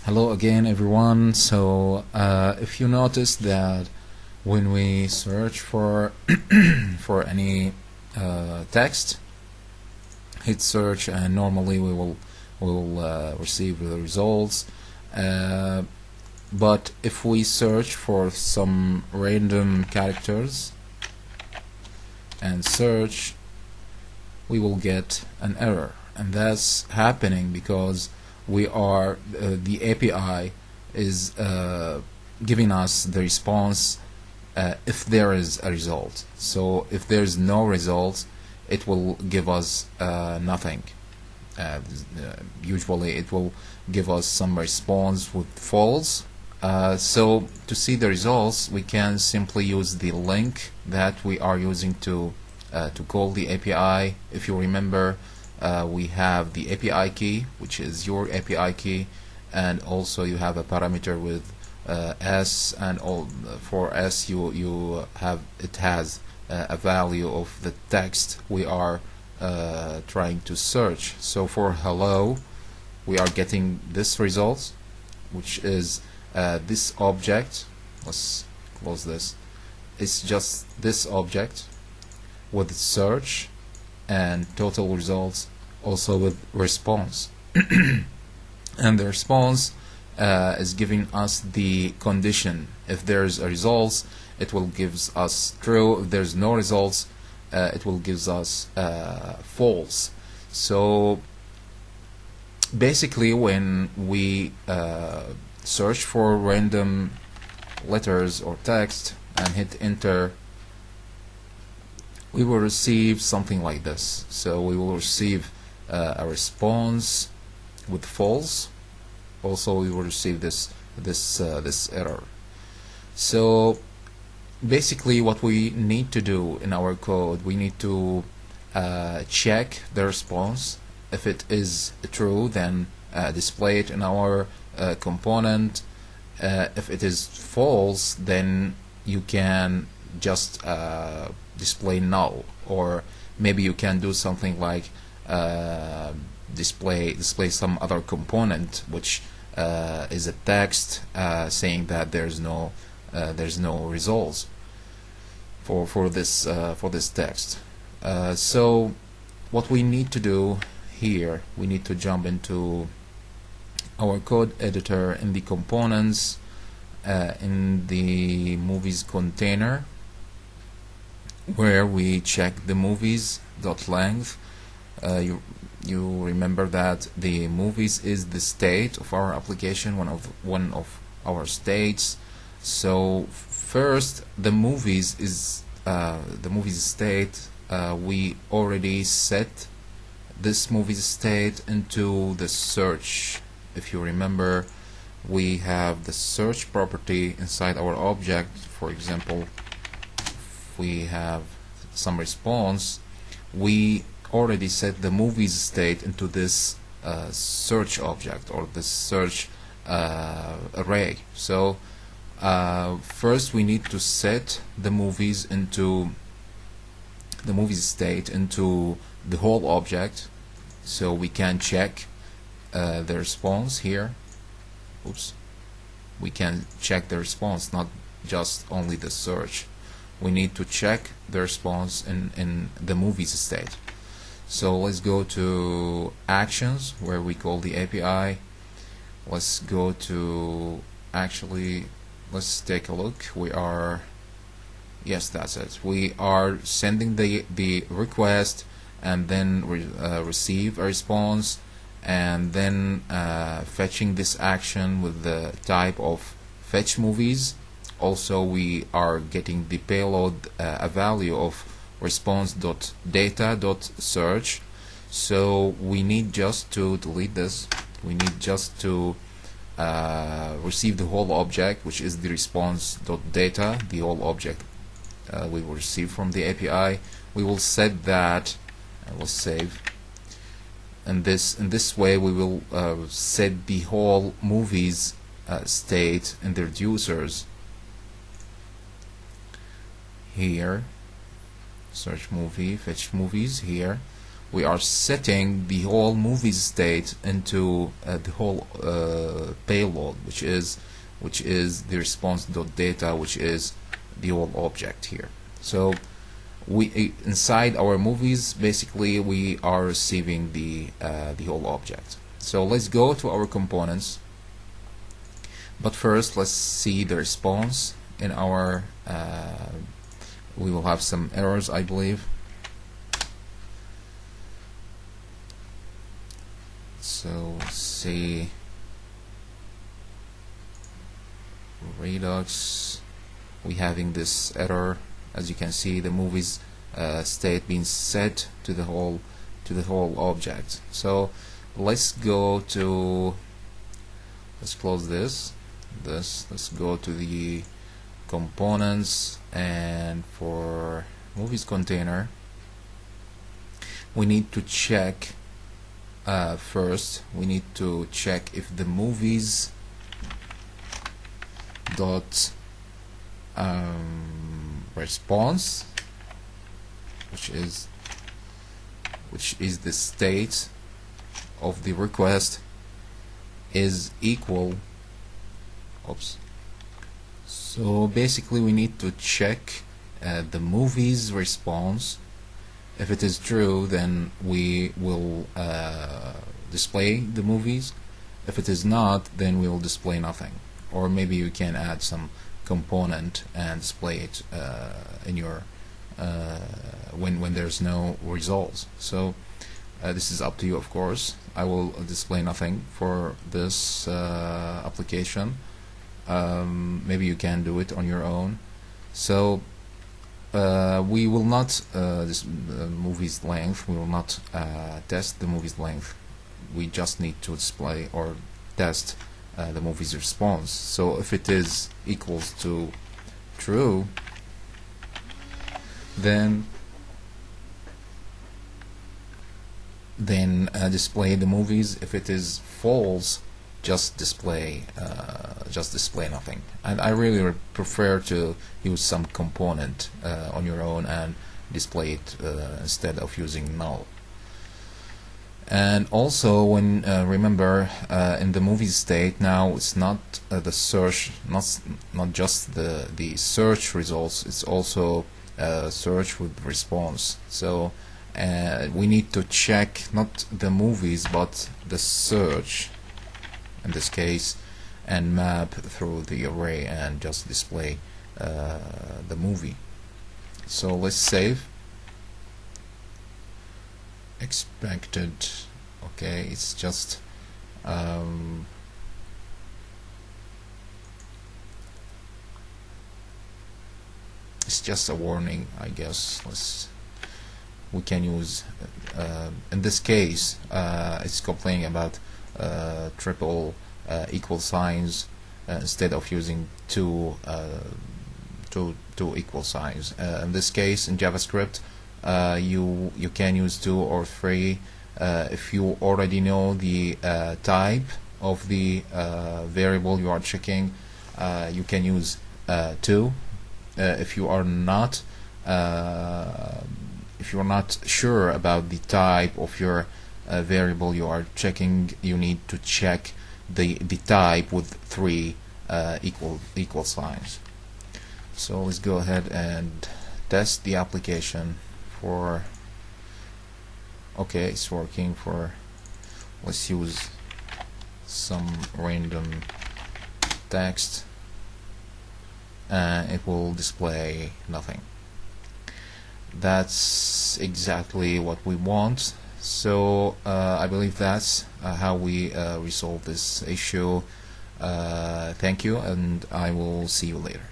Hello again, everyone. So, if you notice that when we search for for any text, hit search, and normally we will receive the results. Uh, but if we search for some random characters and search, we will get an error, and that's happening because the API is giving us the response if there is a result. So if there's no result, it will give us nothing. Usually it will give us some response with false. So to see the results, we can simply use the link that we are using to call the API. If you remember, we have the API key, which is your API key, and also you have a parameter with s, and all for s it has a value of the text we are trying to search. So for hello, we are getting this result, which is this object. Let's close this. It's just this object with search and total results, also with response. And the response is giving us the condition. If there's a results, it will gives us true. If there's no results, it will gives us false. So basically, when we search for random letters or text and hit enter, we will receive something like this. So we will receive a response with false. Also, we will receive this error. So basically, what we need to do in our code, we need to check the response. If it is true, then display it in our component. If it is false, then you can just display null, or maybe you can do something like display some other component, which is a text saying that there's no results for this text. So what we need to do here, we need to jump into our code editor in the components, in the movies container, where we check the movies.length. You remember that the movies is the state of our application, one of our states. So first, the movies is the movies state. We already set this movies state into the search. If you remember, we have the search property inside our object. For example, if we have some response, we already set the movies state into this search object, or this search array. So first we need to set the movies into the movies state into the whole object, so we can check the response here. Oops. We can check the response, not just only the search. We need to check the response in the movies state. So let's go to actions, where we call the API. Let's go to, actually, let's take a look. We are, yes, that's it. We are sending the request, and then receive a response, and then fetching this action with the type of fetch movies. Also, we are getting the payload a value of response.data.search. So we need just to delete this. We need just to receive the whole object, which is the response.data, the whole object we will receive from the API. We will set that, and we'll save. And in this way, we will set the whole movies state in the reducers. Here, search movie, fetch movies. Here we are setting the whole movies state into the whole payload, which is the response.data, which is the whole object here. So we inside our movies, basically we are receiving the whole object. So let's go to our components, but first let's see the response in our we will have some errors, I believe. So see Redux, we having this error. As you can see, the movies state being set to the whole object. So let's go to, let's close this. Let's go to the components, and for movies container, we need to check first. We need to check if the movies dot response, which is the state of the request, is equal. Oops. So basically we need to check the movie's response. If it is true, then we will display the movies. If it is not, then we will display nothing. Or maybe you can add some component and display it in your when there's no results. So this is up to you, of course. I will display nothing for this application. Maybe you can do it on your own. So we will not this movie's length. We will not test the movie's length. We just need to display or test the movie's response. So if it is equals to true, then display the movies. If it is false, just display nothing. And I really prefer to use some component on your own and display it instead of using null. And also, when remember, in the movie state now, it's not the search, not just the search results. It's also search with response. So we need to check not the movies but the search in this case, and map through the array and just display the movie. So let's save. Expected. Okay, it's just a warning, I guess. We can use in this case it's complaining about triple equal signs instead of using two equal signs. In this case, in JavaScript, you can use 2 or 3 if you already know the type of the variable you are checking. You can use 2. If you are not sure about the type of your variable you are checking, you need to check the type with 3 equal signs. So let's go ahead and test the application for. Okay, it's working. For let's use some random text, and it will display nothing. That's exactly what we want. So I believe that's how we resolve this issue. Thank you, and I will see you later.